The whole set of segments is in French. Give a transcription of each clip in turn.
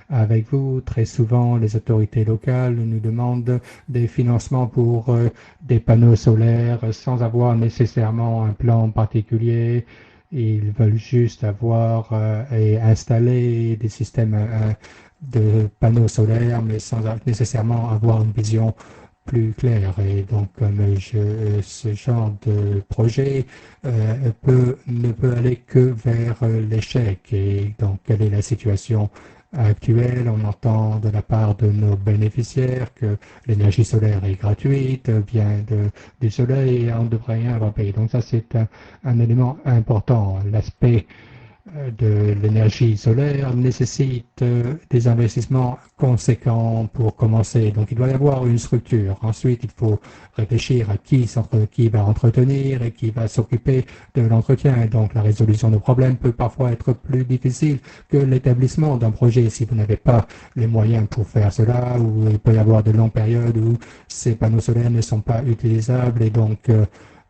avec vous. Très souvent, les autorités locales nous demandent des financements pour des panneaux solaires sans avoir nécessairement un plan particulier. Ils veulent juste avoir et installer des systèmes de panneaux solaires, mais sans nécessairement avoir une vision plus claire. Et donc, ce genre de projet ne peut aller que vers l'échec. Et donc, quelle est la situation actuelle? On entend de la part de nos bénéficiaires que l'énergie solaire est gratuite, vient du soleil et on ne devrait rien avoir payé. Donc ça, c'est un élément important. L'aspect de l'énergie solaire nécessite des investissements conséquents pour commencer. Donc il doit y avoir une structure. Ensuite, il faut réfléchir à qui va entretenir et qui va s'occuper de l'entretien. Donc la résolution de problèmes peut parfois être plus difficile que l'établissement d'un projet si vous n'avez pas les moyens pour faire cela, ou il peut y avoir de longues périodes où ces panneaux solaires ne sont pas utilisables et donc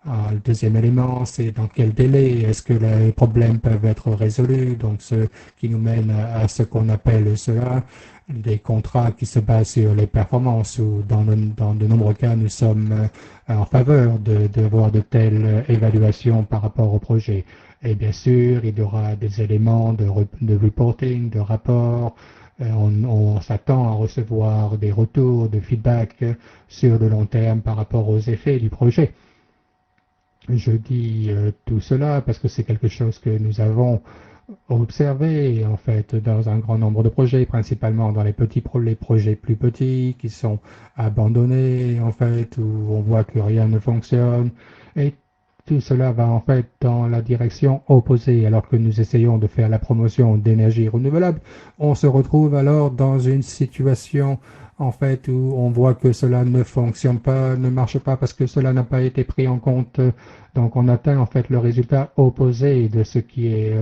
le deuxième élément, c'est dans quel délai est-ce que les problèmes peuvent être résolus, donc ce qui nous mène à ce qu'on appelle cela des contrats qui se basent sur les performances, ou dans de nombreux cas, nous sommes en faveur d'avoir de telles évaluations par rapport au projet. Et bien sûr, il y aura des éléments de reporting, de rapport. On s'attend à recevoir des retours, de feedback sur le long terme par rapport aux effets du projet. Je dis tout cela parce que c'est quelque chose que nous avons observé en fait dans un grand nombre de projets, principalement dans les projets plus petits qui sont abandonnés en fait, où on voit que rien ne fonctionne, et tout cela va en fait dans la direction opposée. Alors que nous essayons de faire la promotion d'énergie renouvelable, on se retrouve alors dans une situation en fait où on voit que cela ne fonctionne pas, ne marche pas parce que cela n'a pas été pris en compte. Donc on atteint en fait le résultat opposé de ce qui est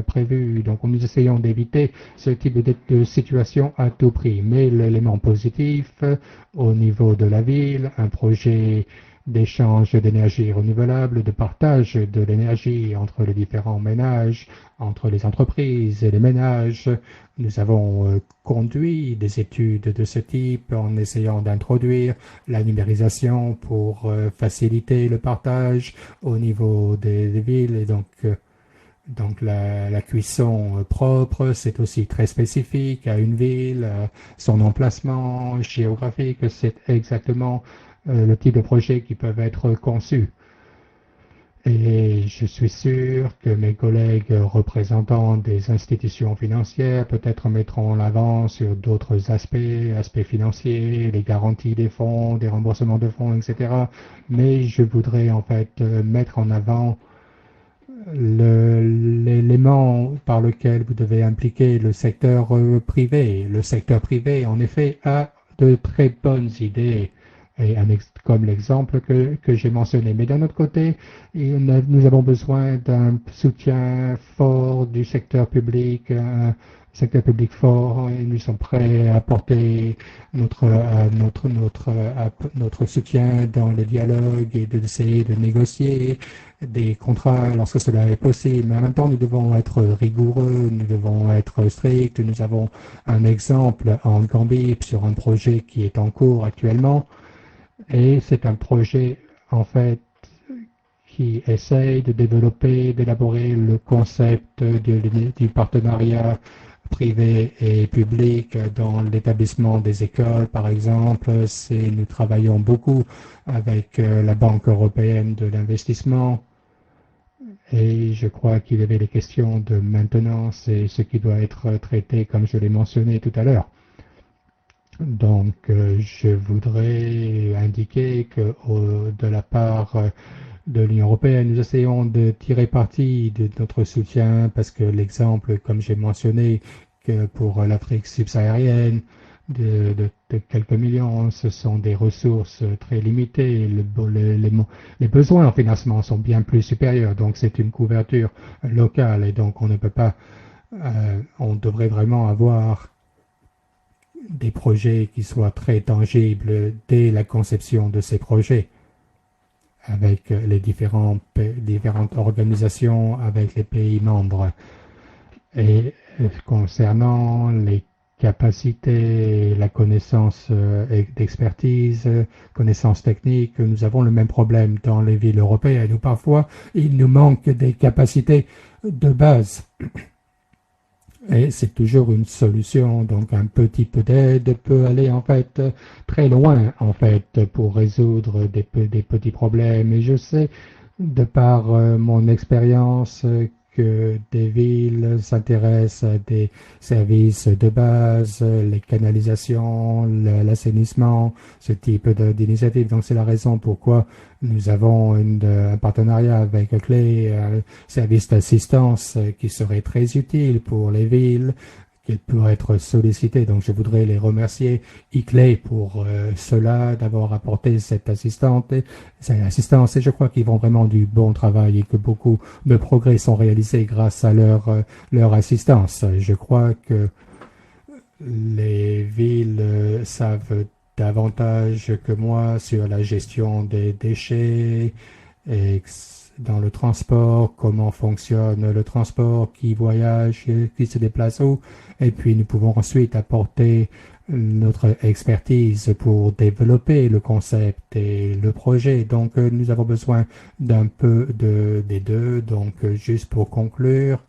prévu. Donc nous essayons d'éviter ce type de situation à tout prix. Mais l'élément positif au niveau de la ville, un projet d'échange d'énergie renouvelable, de partage de l'énergie entre les différents ménages, entre les entreprises et les ménages. Nous avons conduit des études de ce type en essayant d'introduire la numérisation pour faciliter le partage au niveau des villes. Et donc la cuisson propre, c'est aussi très spécifique à une ville, son emplacement géographique, c'est exactement le type de projet qui peuvent être conçus. Et je suis sûr que mes collègues représentants des institutions financières peut-être mettront l'avant sur d'autres aspects financiers, les garanties des fonds, des remboursements de fonds, etc. Mais je voudrais en fait mettre en avant l'élément par lequel vous devez impliquer le secteur privé. Le secteur privé, en effet, a de très bonnes idées, et comme l'exemple que j'ai mentionné. Mais d'un autre côté, nous avons besoin d'un soutien fort du secteur public, un secteur public fort, et nous sommes prêts à apporter notre soutien dans le dialogue et d'essayer de négocier des contrats lorsque cela est possible. Mais en même temps, nous devons être rigoureux, nous devons être stricts. Nous avons un exemple en Gambie sur un projet qui est en cours actuellement. Et c'est un projet, en fait, qui essaye de développer, d'élaborer le concept du partenariat privé et public dans l'établissement des écoles, par exemple. Nous travaillons beaucoup avec la Banque européenne de l'investissement. Et je crois qu'il y avait les questions de maintenance et ce qui doit être traité, comme je l'ai mentionné tout à l'heure. Donc, je voudrais indiquer que de la part de l'Union européenne, nous essayons de tirer parti de notre soutien parce que l'exemple, comme j'ai mentionné, que pour l'Afrique subsaharienne, de quelques millions, ce sont des ressources très limitées. Les besoins en financement sont bien plus supérieurs, donc c'est une couverture locale et donc on ne peut pas, on devrait vraiment avoir des projets qui soient très tangibles dès la conception de ces projets, avec les différentes organisations, avec les pays membres. Et concernant les capacités, la connaissance d'expertise, connaissance technique. Nous avons le même problème dans les villes européennes où parfois il nous manque des capacités de base. Et c'est toujours une solution, donc un petit peu d'aide peut aller en fait très loin en fait pour résoudre des petits problèmes. Et je sais de par mon expérience que des villes s'intéressent à des services de base, les canalisations, l'assainissement, ce type d'initiative. Donc c'est la raison pourquoi nous avons un partenariat avec Clay, un service d'assistance qui serait très utile pour les villes, qui pourraient être sollicités. Donc je voudrais les remercier, ICLEI, pour cela, d'avoir apporté cette assistance. Et je crois qu'ils font vraiment du bon travail et que beaucoup de progrès sont réalisés grâce à leur assistance. Je crois que les villes savent davantage que moi sur la gestion des déchets et dans le transport, comment fonctionne le transport, qui voyage, qui se déplace où. Et puis nous pouvons ensuite apporter notre expertise pour développer le concept et le projet. Donc nous avons besoin d'un peu des deux. Donc juste pour conclure,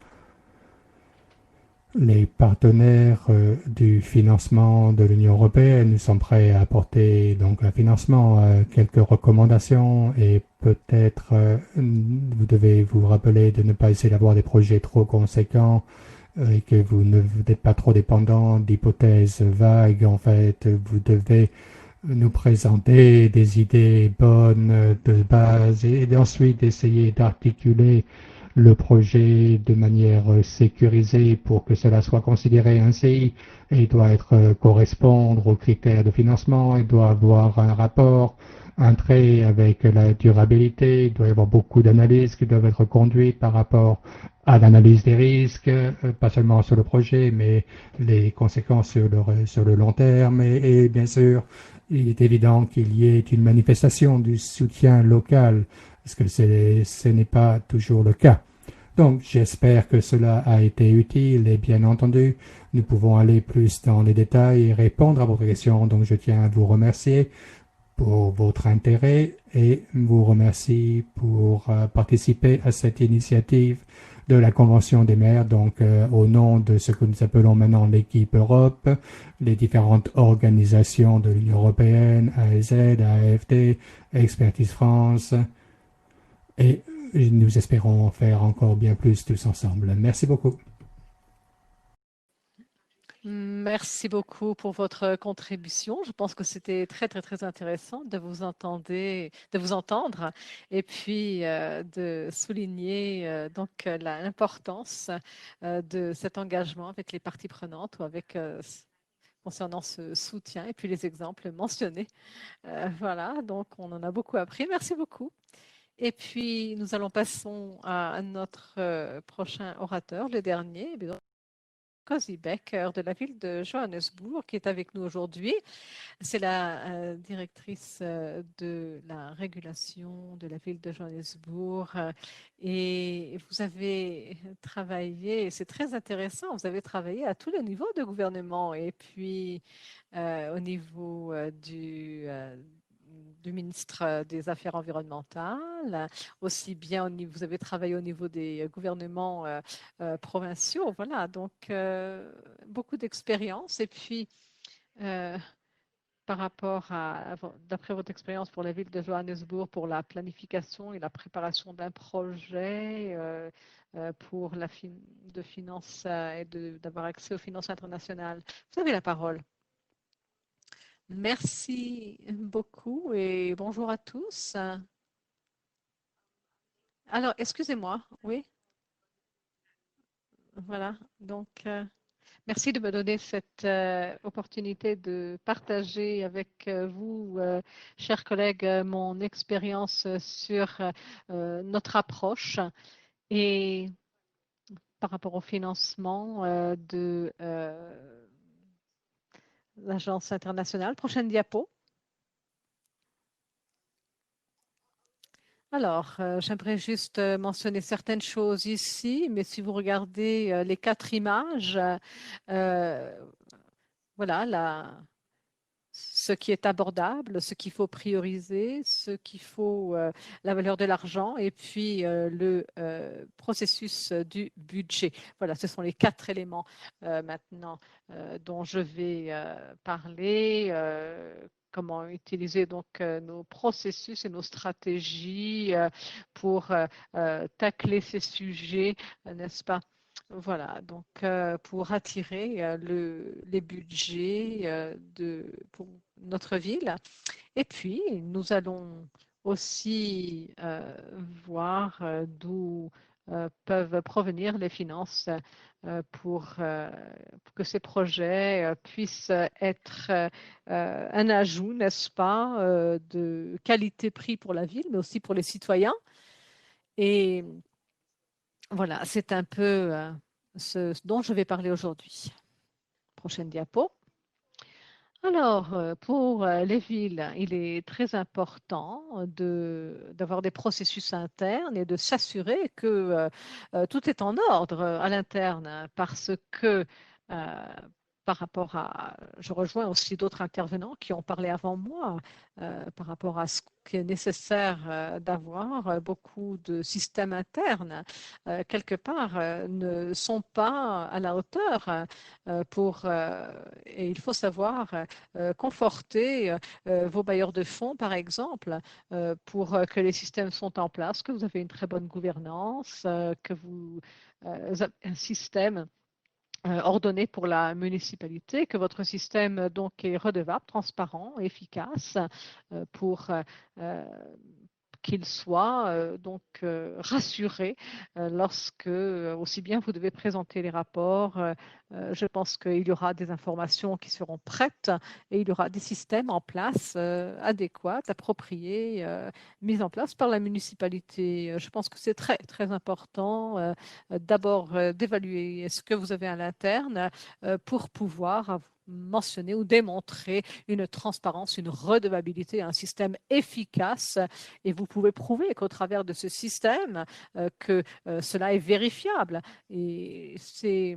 les partenaires du financement de l'Union européenne, nous sommes prêts à apporter donc un financement, quelques recommandations et peut-être vous devez vous rappeler de ne pas essayer d'avoir des projets trop conséquents et que vous n'êtes pas trop dépendant d'hypothèses vagues. En fait, vous devez nous présenter des idées bonnes de base et ensuite essayer d'articuler le projet de manière sécurisée pour que cela soit considéré ainsi et doit correspondre aux critères de financement, il doit avoir un rapport, un trait avec la durabilité, il doit y avoir beaucoup d'analyses qui doivent être conduites par rapport à l'analyse des risques, pas seulement sur le projet, mais les conséquences sur le long terme et bien sûr, il est évident qu'il y ait une manifestation du soutien local, parce que ce n'est pas toujours le cas. Donc, j'espère que cela a été utile et bien entendu, nous pouvons aller plus dans les détails et répondre à vos questions. Donc, je tiens à vous remercier pour votre intérêt et vous remercie pour participer à cette initiative de la Convention des maires, donc au nom de ce que nous appelons maintenant l'équipe Europe, les différentes organisations de l'Union européenne, AEZ, AFD, Expertise France, et nous espérons faire encore bien plus tous ensemble. Merci beaucoup. Merci beaucoup pour votre contribution. Je pense que c'était très, très, très intéressant de vous entendre et puis de souligner donc l'importance de cet engagement avec les parties prenantes ou avec concernant ce soutien et puis les exemples mentionnés. Voilà, donc on en a beaucoup appris. Merci beaucoup. Et puis nous allons passer à notre prochain orateur, le dernier. Cozy Becker de la ville de Johannesburg qui est avec nous aujourd'hui. C'est la directrice de la régulation de la ville de Johannesburg et vous avez travaillé, c'est très intéressant, vous avez travaillé à tous les niveaux de gouvernement et puis au niveau du ministre des Affaires environnementales, aussi bien vous avez travaillé au niveau des gouvernements provinciaux, voilà, donc beaucoup d'expérience. Et puis, par rapport d'après votre expérience pour la ville de Johannesburg, pour la planification et la préparation d'un projet pour de finances et d'avoir accès aux finances internationales, vous avez la parole. Merci beaucoup et bonjour à tous. Alors, excusez-moi, oui, voilà, donc merci de me donner cette opportunité de partager avec vous, chers collègues, mon expérience sur notre approche et par rapport au financement de l'Agence internationale. Prochaine diapo. Alors, j'aimerais juste mentionner certaines choses ici, mais si vous regardez les 4 images, voilà, ce qui est abordable, ce qu'il faut prioriser, la valeur de l'argent et puis le processus du budget. Voilà, ce sont les 4 éléments maintenant dont je vais parler. Comment utiliser donc nos processus et nos stratégies pour tacler ces sujets, n'est-ce pas? Voilà, donc pour attirer les budgets pour notre ville. Et puis, nous allons aussi voir d'où peuvent provenir les finances pour que ces projets puissent être un ajout, n'est-ce pas, de qualité-prix pour la ville, mais aussi pour les citoyens. Et voilà, c'est un peu ce dont je vais parler aujourd'hui. Prochaine diapo. Alors, pour les villes, il est très important d'avoir des processus internes et de s'assurer que tout est en ordre à l'interne parce que euh, par rapport à, je rejoins aussi d'autres intervenants qui ont parlé avant moi par rapport à ce qui est nécessaire d'avoir. Beaucoup de systèmes internes, quelque part, ne sont pas à la hauteur et il faut savoir conforter vos bailleurs de fonds, par exemple, pour que les systèmes sont en place, que vous avez une très bonne gouvernance, que vous avez un système ordonné pour la municipalité, que votre système donc est redevable, transparent, efficace pour qu'il soit donc rassuré lorsque aussi bien vous devez présenter les rapports. Je pense qu'il y aura des informations qui seront prêtes et il y aura des systèmes en place adéquats, appropriés, mis en place par la municipalité. Je pense que c'est très très important d'abord d'évaluer ce que vous avez à l'interne pour pouvoir mentionner ou démontrer une transparence, une redevabilité, un système efficace. Et vous pouvez prouver qu'au travers de ce système, que cela est vérifiable. Et c'est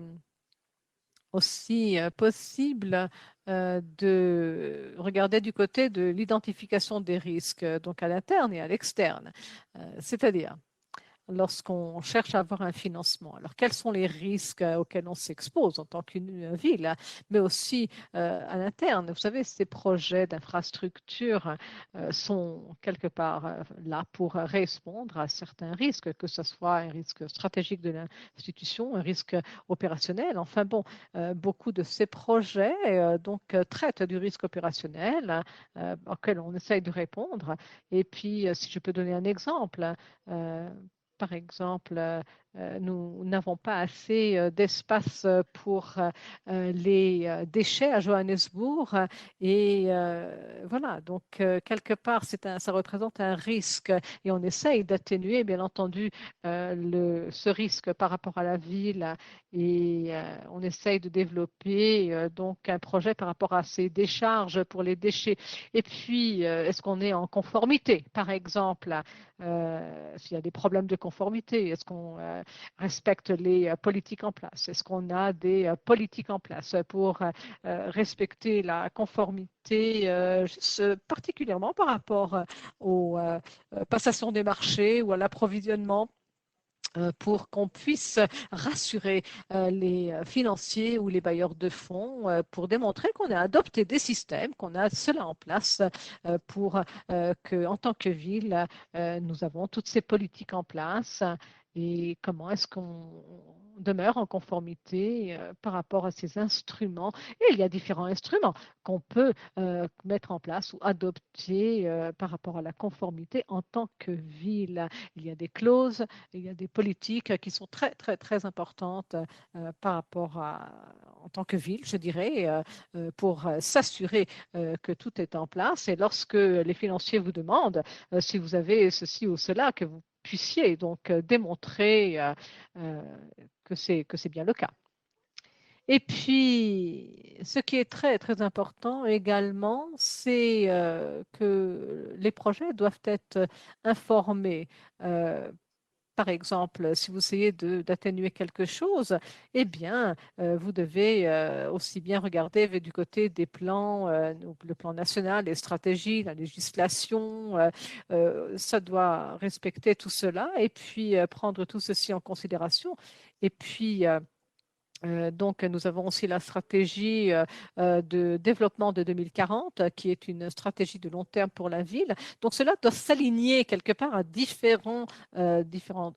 aussi possible de regarder du côté de l'identification des risques, donc à l'interne et à l'externe. C'est-à-dire, lorsqu'on cherche à avoir un financement. Alors, quels sont les risques auxquels on s'expose en tant qu'une ville, mais aussi à l'interne? Vous savez, ces projets d'infrastructure sont quelque part là pour répondre à certains risques, que ce soit un risque stratégique de l'institution, un risque opérationnel. Enfin bon, beaucoup de ces projets traitent du risque opérationnel auquel on essaye de répondre. Et puis, si je peux donner un exemple, par exemple, nous n'avons pas assez d'espace pour les déchets à Johannesburg. Et voilà, donc quelque part, ça représente un risque et on essaye d'atténuer, bien entendu, ce risque par rapport à la ville et on essaye de développer donc un projet par rapport à ces décharges pour les déchets. Et puis, est-ce qu'on est en conformité, par exemple? S'il y a des problèmes de conformité, est-ce qu'on respecte les politiques en place? Est-ce qu'on a des politiques en place pour respecter la conformité, particulièrement par rapport aux passations des marchés ou à l'approvisionnement? Pour qu'on puisse rassurer les financiers ou les bailleurs de fonds pour démontrer qu'on a adopté des systèmes, qu'on a cela en place pour que, en tant que ville, nous avons toutes ces politiques en place et comment est-ce qu'on demeure en conformité par rapport à ces instruments. Et il y a différents instruments qu'on peut mettre en place ou adopter par rapport à la conformité en tant que ville. Il y a des clauses, il y a des politiques qui sont très, très, très importantes par rapport en tant que ville, je dirais, pour s'assurer que tout est en place. Et lorsque les financiers vous demandent si vous avez ceci ou cela, que vous puissiez donc démontrer que c'est bien le cas. Et puis, ce qui est très, très important également, c'est que les projets doivent être informés par exemple, si vous essayez d'atténuer quelque chose, eh bien, vous devez aussi bien regarder du côté des plans, le plan national, les stratégies, la législation, ça doit respecter tout cela et puis prendre tout ceci en considération. Et puis, donc, nous avons aussi la stratégie de développement de 2040, qui est une stratégie de long terme pour la ville. Donc, cela doit s'aligner quelque part à différents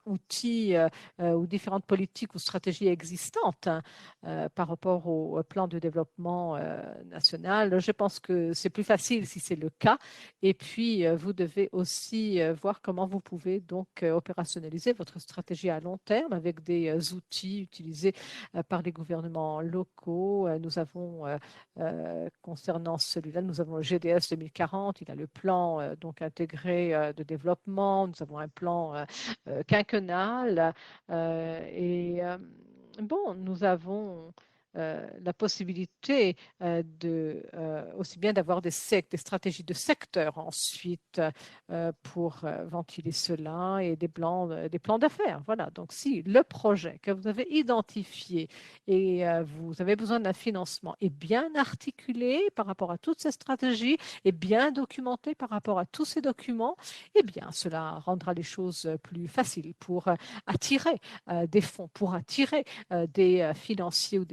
outils ou différentes politiques ou stratégies existantes hein, par rapport au plan de développement national. Je pense que c'est plus facile si c'est le cas. Et puis, vous devez aussi voir comment vous pouvez donc opérationnaliser votre stratégie à long terme avec des outils utilisés par les gouvernements locaux. Nous avons, concernant celui-là, nous avons le GDS 2040, il a le plan donc intégré de développement, nous avons un plan quinquennal bon, nous avons la possibilité aussi bien d'avoir des stratégies de secteur ensuite pour ventiler cela et des plans d'affaires. Voilà, donc si le projet que vous avez identifié et vous avez besoin d'un financement est bien articulé par rapport à toutes ces stratégies et bien documenté par rapport à tous ces documents, eh bien cela rendra les choses plus faciles pour attirer des fonds, pour attirer des financiers ou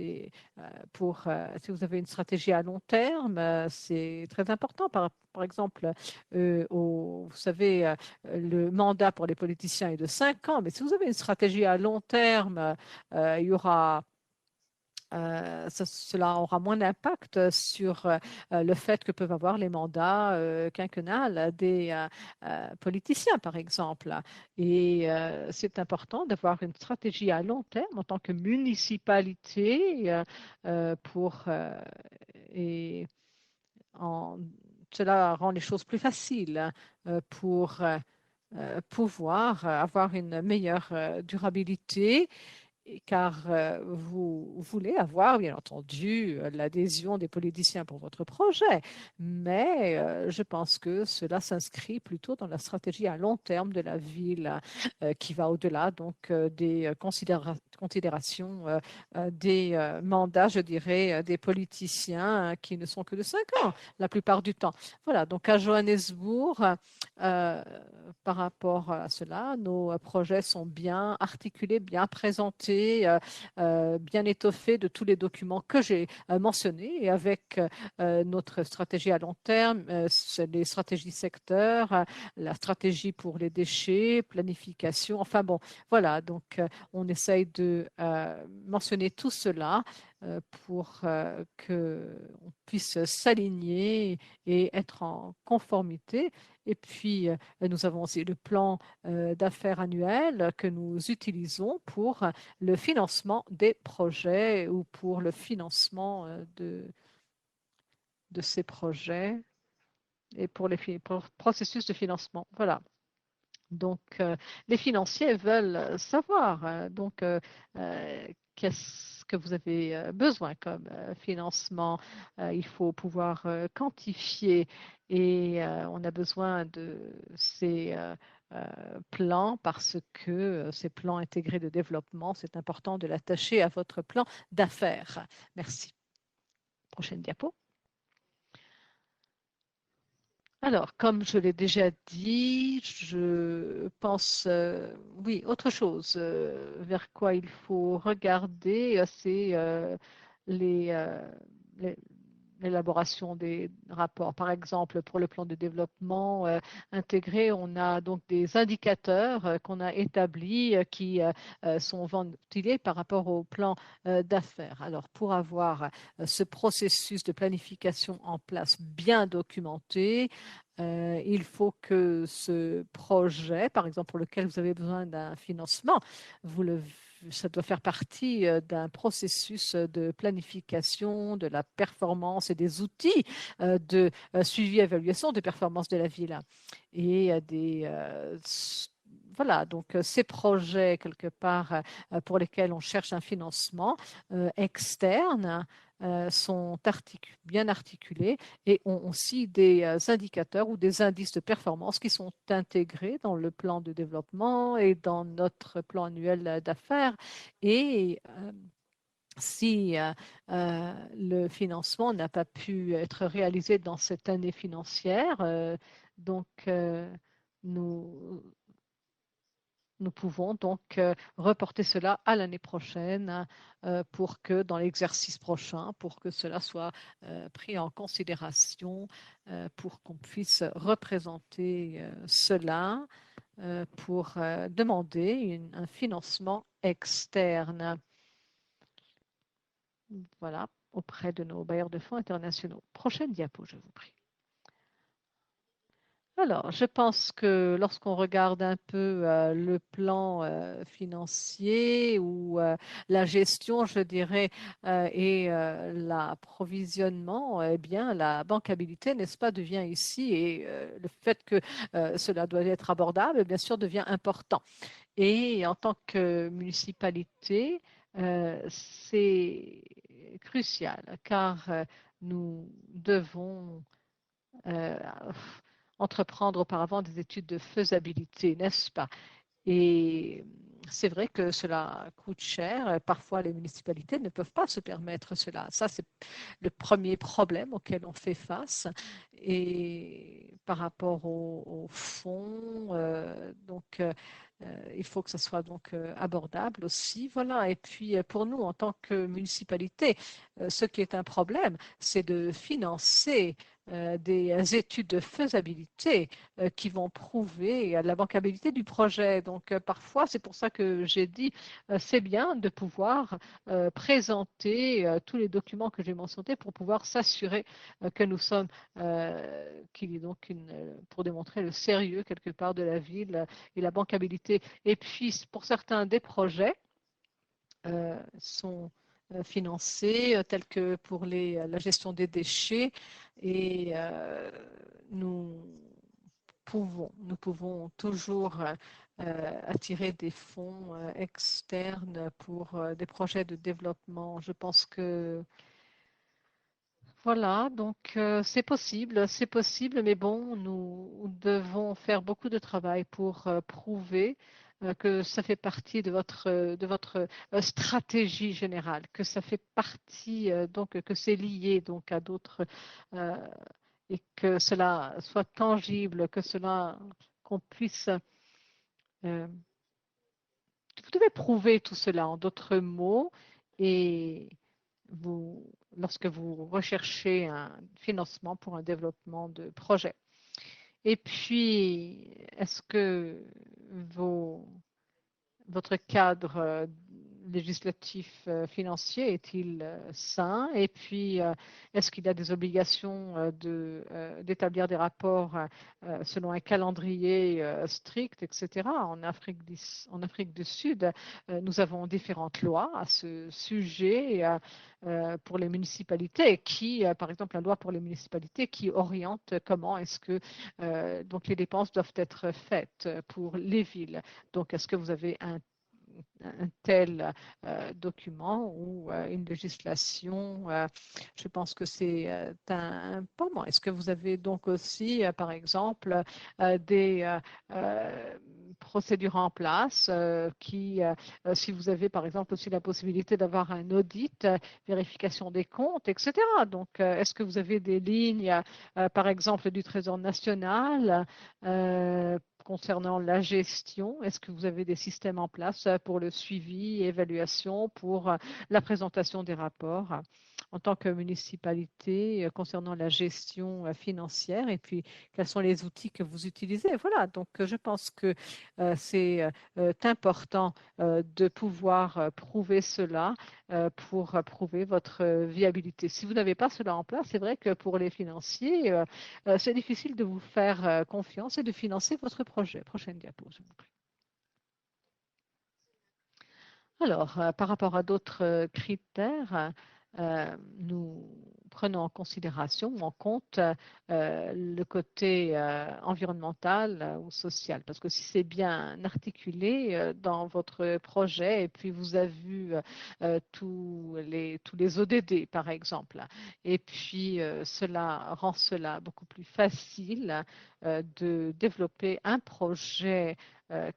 si vous avez une stratégie à long terme, c'est très important. Par exemple, vous savez, le mandat pour les politiciens est de 5 ans, mais si vous avez une stratégie à long terme, il y aura cela aura moins d'impact sur le fait que peuvent avoir les mandats quinquennals des politiciens, par exemple. Et c'est important d'avoir une stratégie à long terme en tant que municipalité et en, cela rend les choses plus faciles pour pouvoir avoir une meilleure durabilité car vous voulez avoir, bien entendu, l'adhésion des politiciens pour votre projet, mais je pense que cela s'inscrit plutôt dans la stratégie à long terme de la ville qui va au-delà donc des considérations des mandats, je dirais, des politiciens qui ne sont que de 5 ans la plupart du temps. Voilà, donc à Johannesburg, par rapport à cela, nos projets sont bien articulés, bien présentés, bien étoffés de tous les documents que j'ai mentionnés et avec notre stratégie à long terme, les stratégies secteurs, la stratégie pour les déchets, planification, enfin bon, voilà, donc on essaye de mentionner tout cela pour qu'on puisse s'aligner et être en conformité. Et puis, nous avons aussi le plan d'affaires annuel que nous utilisons pour le financement des projets ou pour le financement de ces projets et pour pour le processus de financement. Voilà. Donc, les financiers veulent savoir qu'est-ce que vous avez besoin comme financement. Il faut pouvoir quantifier et on a besoin de ces plans parce que ces plans intégrés de développement, c'est important de l'attacher à votre plan d'affaires. Merci. Prochaine diapo. Alors, comme je l'ai déjà dit, je pense, oui, autre chose vers quoi il faut regarder, c'est les, l'élaboration des rapports. Par exemple, pour le plan de développement intégré, on a donc des indicateurs qu'on a établis qui sont ventilés par rapport au plan d'affaires. Alors, pour avoir ce processus de planification en place bien documenté, il faut que ce projet, par exemple pour lequel vous avez besoin d'un financement, ça doit faire partie d'un processus de planification, de la performance et des outils de suivi et évaluation des performances de la ville. Et voilà, donc ces projets, quelque part, pour lesquels on cherche un financement externe, sont bien articulés et ont aussi des indicateurs ou des indices de performance qui sont intégrés dans le plan de développement et dans notre plan annuel d'affaires. Et si le financement n'a pas pu être réalisé dans cette année financière, donc nous, nous pouvons donc reporter cela à l'année prochaine pour que dans l'exercice prochain, pour que cela soit pris en considération, pour qu'on puisse représenter cela pour demander un financement externe. Voilà, auprès de nos bailleurs de fonds internationaux. Prochaine diapo, je vous prie. Alors, je pense que lorsqu'on regarde un peu le plan financier ou la gestion, je dirais, et l'approvisionnement, eh bien, la bancabilité, n'est-ce pas, devient ici, et le fait que cela doit être abordable, bien sûr, devient important. Et en tant que municipalité, c'est crucial car nous devons euh, entreprendre auparavant des études de faisabilité, n'est-ce pas? Et c'est vrai que cela coûte cher. Parfois, les municipalités ne peuvent pas se permettre cela. Ça, c'est le premier problème auquel on fait face. Et par rapport aux fonds, il faut que ça soit donc abordable aussi. Voilà. Et puis, pour nous, en tant que municipalité, ce qui est un problème, c'est de financer des études de faisabilité qui vont prouver la bancabilité du projet. Donc, parfois, c'est pour ça que j'ai dit, c'est bien de pouvoir présenter tous les documents que j'ai mentionnés pour pouvoir s'assurer que nous sommes, qu'il y ait donc pour démontrer le sérieux quelque part de la ville et la bancabilité. Et puis, pour certains des projets, sont financés, tels que pour la gestion des déchets. Et nous nous pouvons toujours attirer des fonds externes pour des projets de développement. Je pense que voilà, donc c'est possible, mais bon, nous devons faire beaucoup de travail pour prouver que ça fait partie de votre stratégie générale, que ça fait partie, donc que c'est lié donc à d'autres euh, et que cela soit tangible, qu'on puisse, vous devez prouver tout cela en d'autres mots et vous, lorsque vous recherchez un financement pour un développement de projet. Et puis, est-ce que votre cadre législatif financier est-il sain? Et puis, est-ce qu'il y a des obligations d'établir des rapports selon un calendrier strict, etc. En Afrique du Sud, nous avons différentes lois à ce sujet pour les municipalités qui, par exemple, la loi pour les municipalités qui oriente comment est-ce que donc les dépenses doivent être faites pour les villes. Donc, est-ce que vous avez un tel document ou une législation? Je pense que c'est un moment. Est-ce que vous avez donc aussi, par exemple, des procédures en place qui, si vous avez par exemple aussi la possibilité d'avoir un audit, vérification des comptes, etc. Donc, est-ce que vous avez des lignes, par exemple, du Trésor national concernant la gestion? Est-ce que vous avez des systèmes en place pour le suivi, évaluation, pour la présentation des rapports en tant que municipalité concernant la gestion financière? Et puis, quels sont les outils que vous utilisez? Voilà, donc je pense que c'est important de pouvoir prouver cela pour prouver votre viabilité. Si vous n'avez pas cela en place, c'est vrai que pour les financiers, c'est difficile de vous faire confiance et de financer votre projet. Prochaine diapo, s'il vous plaît. Alors, par rapport à d'autres critères, nous prenons en considération ou en compte le côté environnemental ou social. Parce que si c'est bien articulé dans votre projet et puis vous avez vu tous les ODD par exemple, et puis cela rend cela beaucoup plus facile de développer un projet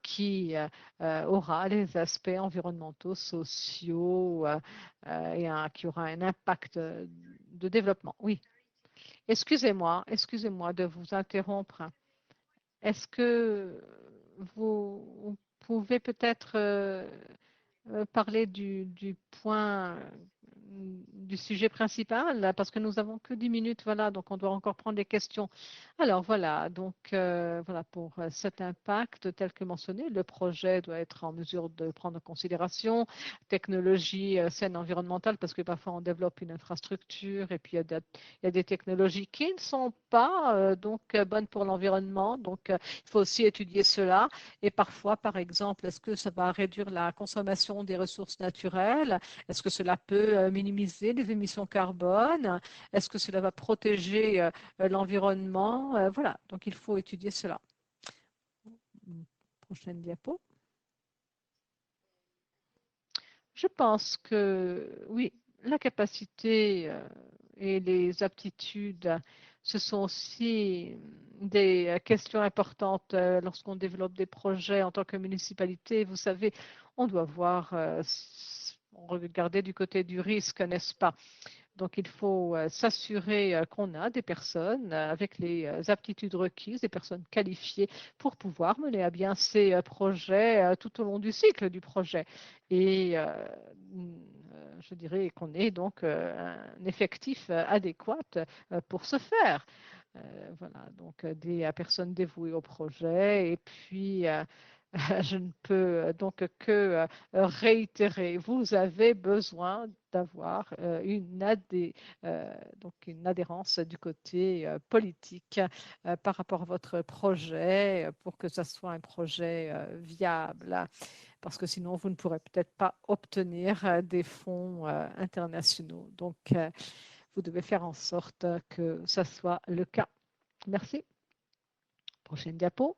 qui aura les aspects environnementaux, sociaux et qui aura un impact de développement. Oui, excusez-moi de vous interrompre. Est-ce que vous pouvez peut-être parler du point du sujet principal parce que nous avons que 10 minutes, voilà, donc on doit encore prendre des questions. Alors voilà, donc voilà pour cet impact tel que mentionné, le projet doit être en mesure de prendre en considération technologie saine environnementale parce que parfois on développe une infrastructure et puis il y a des technologies qui ne sont pas bonnes pour l'environnement, donc il faut aussi étudier cela et parfois par exemple est-ce que ça va réduire la consommation des ressources naturelles? Est-ce que cela peut minimiser les émissions carbone? Est-ce que cela va protéger l'environnement? Voilà, donc il faut étudier cela. Prochaine diapo. Je pense que oui, la capacité et les aptitudes, ce sont aussi des questions importantes lorsqu'on développe des projets en tant que municipalité. Vous savez, on doit regarder du côté du risque, n'est-ce pas? Donc, il faut s'assurer qu'on a des personnes avec les aptitudes requises, des personnes qualifiées pour pouvoir mener à bien ces projets tout au long du cycle du projet. Et je dirais qu'on ait donc un effectif adéquat pour ce faire. Voilà, donc des personnes dévouées au projet et puis je ne peux donc que réitérer, vous avez besoin d'avoir donc une adhérence du côté politique par rapport à votre projet pour que ce soit un projet viable, parce que sinon vous ne pourrez peut-être pas obtenir des fonds internationaux. Donc, vous devez faire en sorte que ça soit le cas. Merci. Prochaine diapo.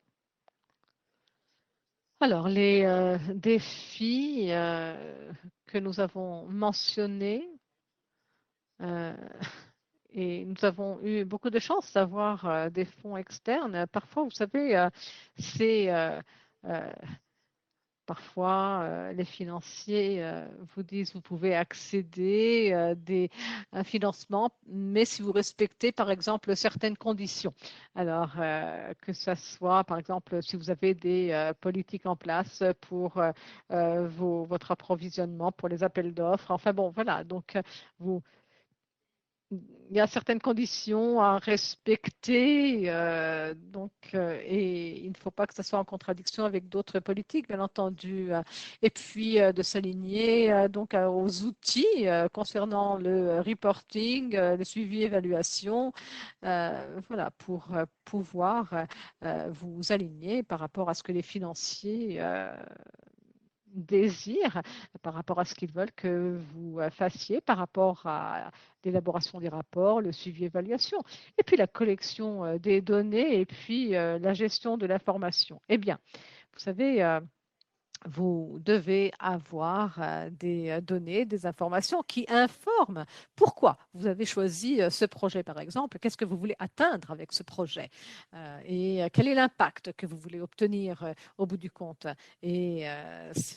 Alors, les défis que nous avons mentionnés, et nous avons eu beaucoup de chance d'avoir des fonds externes. Parfois, vous savez, c'est parfois, les financiers vous disent vous pouvez accéder à un financement, mais si vous respectez, par exemple, certaines conditions. Alors, que ce soit, par exemple, si vous avez des politiques en place pour votre approvisionnement, pour les appels d'offres. Enfin bon, voilà. Donc, vous il y a certaines conditions à respecter, et il ne faut pas que ça soit en contradiction avec d'autres politiques, bien entendu. Et puis de s'aligner aux outils concernant le reporting, le suivi, évaluation, voilà, pour pouvoir vous aligner par rapport à ce que les financiers désirent, par rapport à ce qu'ils veulent que vous fassiez, par rapport à l'élaboration des rapports, le suivi évaluation, et puis la collection des données et puis la gestion de l'information. Eh bien, vous savez, vous devez avoir des données, des informations qui informent pourquoi vous avez choisi ce projet, par exemple. Qu'est-ce que vous voulez atteindre avec ce projet et quel est l'impact que vous voulez obtenir au bout du compte. Et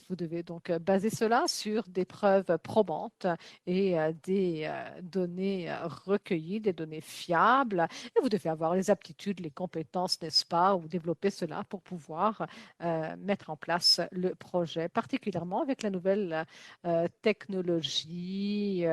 vous devez donc baser cela sur des preuves probantes et des données recueillies, des données fiables. Et vous devez avoir les aptitudes, les compétences, n'est-ce pas, ou développer cela pour pouvoir mettre en place le projet, particulièrement avec la nouvelle technologie.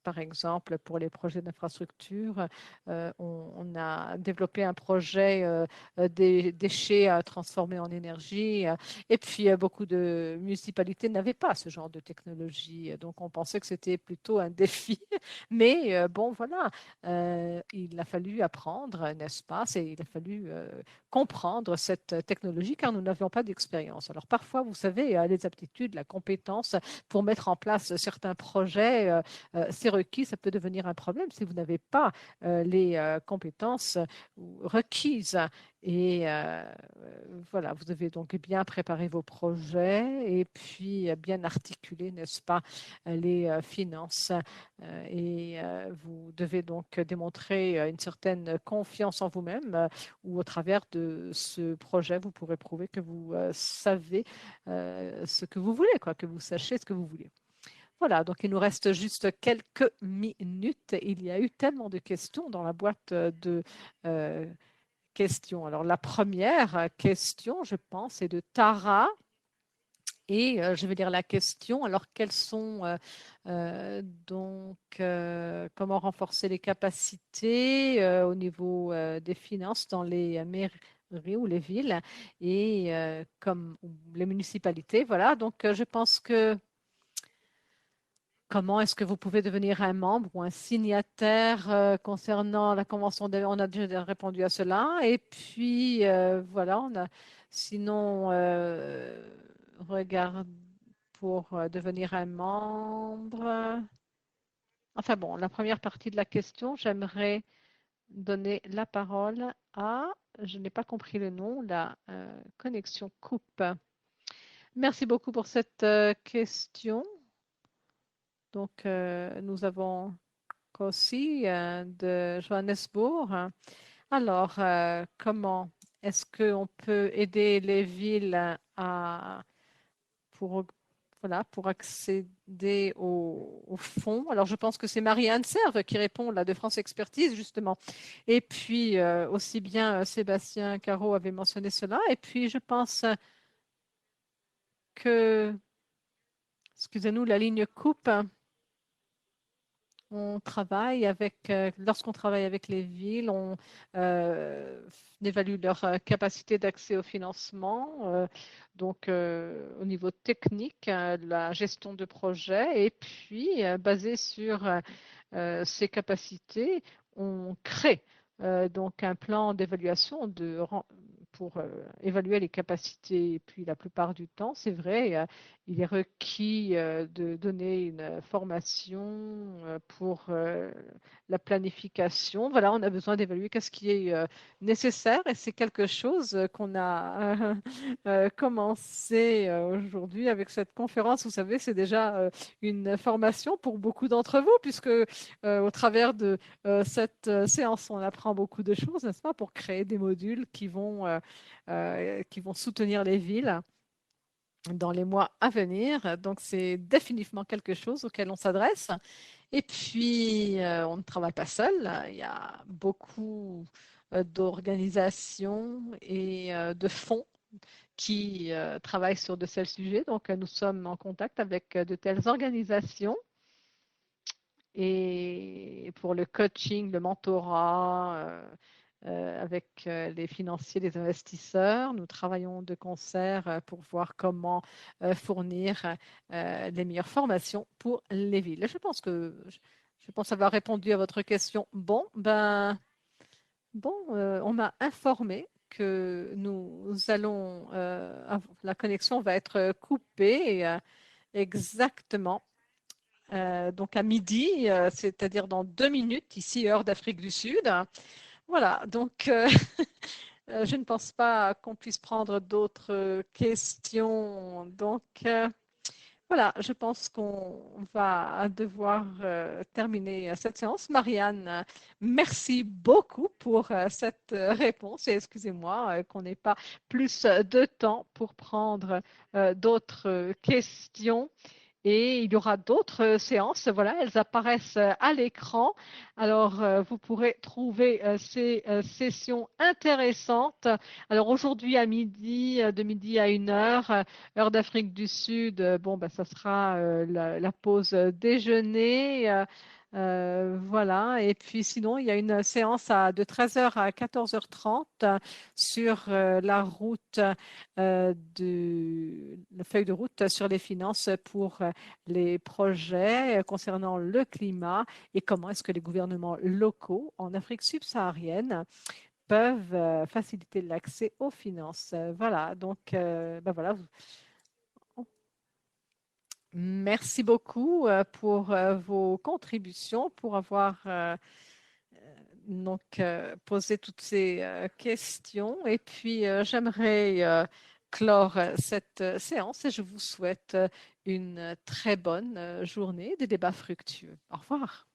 Par exemple, pour les projets d'infrastructure, on a développé un projet des déchets transformés en énergie. Et puis, beaucoup de municipalités n'avaient pas ce genre de technologie. Donc, on pensait que c'était plutôt un défi. Mais bon, voilà, il a fallu apprendre, n'est-ce pas? Il a fallu comprendre cette technologie car nous n'avions pas d'expérience. Alors parfois, vous savez, les aptitudes, la compétence pour mettre en place certains projets, c'est requis, ça peut devenir un problème si vous n'avez pas les compétences requises. Et voilà, vous devez donc bien préparer vos projets et puis bien articuler, n'est-ce pas, les finances. Et vous devez donc démontrer une certaine confiance en vous-même ou au travers de ce projet, vous pourrez prouver que vous savez ce que vous voulez, quoi, que vous sachiez ce que vous voulez. Voilà, donc il nous reste juste quelques minutes. Il y a eu tellement de questions dans la boîte de questions. Alors, la première question, je pense, est de Tara. Et je vais lire la question. Alors, quelles sont comment renforcer les capacités au niveau des finances dans les mairies ou les villes et comme les municipalités. Voilà, donc je pense que comment est-ce que vous pouvez devenir un membre ou un signataire concernant la Convention on a déjà répondu à cela. Et puis, voilà, sinon, regarde pour devenir un membre. Enfin bon, la première partie de la question, j'aimerais donner la parole à, je n'ai pas compris le nom, la connexion coupe. Merci beaucoup pour cette question. Donc, nous avons aussi de Johannesburg. Alors, comment est-ce qu'on peut aider les villes pour, voilà, pour accéder aux fonds? Alors, je pense que c'est Marie-Anne Serve qui répond là de France Expertise, justement. Et puis, aussi bien Sébastien Caro avait mentionné cela. Et puis, je pense que, excusez-nous, la ligne coupe. On travaille avec, lorsqu'on travaille avec les villes, on évalue leur capacité d'accès au financement, donc au niveau technique, la gestion de projet, et puis basé sur ces capacités, on crée donc un plan d'évaluation pour évaluer les capacités. Et puis la plupart du temps, c'est vrai, il est requis de donner une formation pour la planification. Voilà, on a besoin d'évaluer qu'est-ce qui est nécessaire et c'est quelque chose qu'on a commencé aujourd'hui avec cette conférence. Vous savez, c'est déjà une formation pour beaucoup d'entre vous puisque au travers de cette séance, on apprend beaucoup de choses, n'est-ce pas, pour créer des modules qui vont soutenir les villes dans les mois à venir. Donc, c'est définitivement quelque chose auquel on s'adresse. Et puis, on ne travaille pas seul. Il y a beaucoup d'organisations et de fonds qui travaillent sur de tels sujets. Donc, nous sommes en contact avec de telles organisations. Et pour le coaching, le mentorat, avec les financiers, les investisseurs. Nous travaillons de concert pour voir comment fournir les meilleures formations pour les villes. Je pense avoir répondu à votre question. Bon, on m'a informé que la connexion va être coupée exactement. Donc à midi, c'est-à-dire dans 2 minutes, ici, heure d'Afrique du Sud. Voilà, donc je ne pense pas qu'on puisse prendre d'autres questions. Donc voilà, je pense qu'on va devoir terminer cette séance. Marianne, merci beaucoup pour cette réponse et excusez-moi qu'on n'ait pas plus de temps pour prendre d'autres questions. Et il y aura d'autres séances, voilà, elles apparaissent à l'écran. Alors, vous pourrez trouver ces sessions intéressantes. Alors, aujourd'hui à midi, de midi à 1 heure, heure d'Afrique du Sud, bon, ben, ça sera la pause déjeuner. Voilà, et puis sinon, il y a une séance de 13 h à 14 h 30 sur la route, la feuille de route sur les finances pour les projets concernant le climat et comment est-ce que les gouvernements locaux en Afrique subsaharienne peuvent faciliter l'accès aux finances. Voilà, donc ben voilà. Merci beaucoup pour vos contributions, pour avoir posé toutes ces questions. Et puis, j'aimerais clore cette séance et je vous souhaite une très bonne journée, des débats fructueux. Au revoir.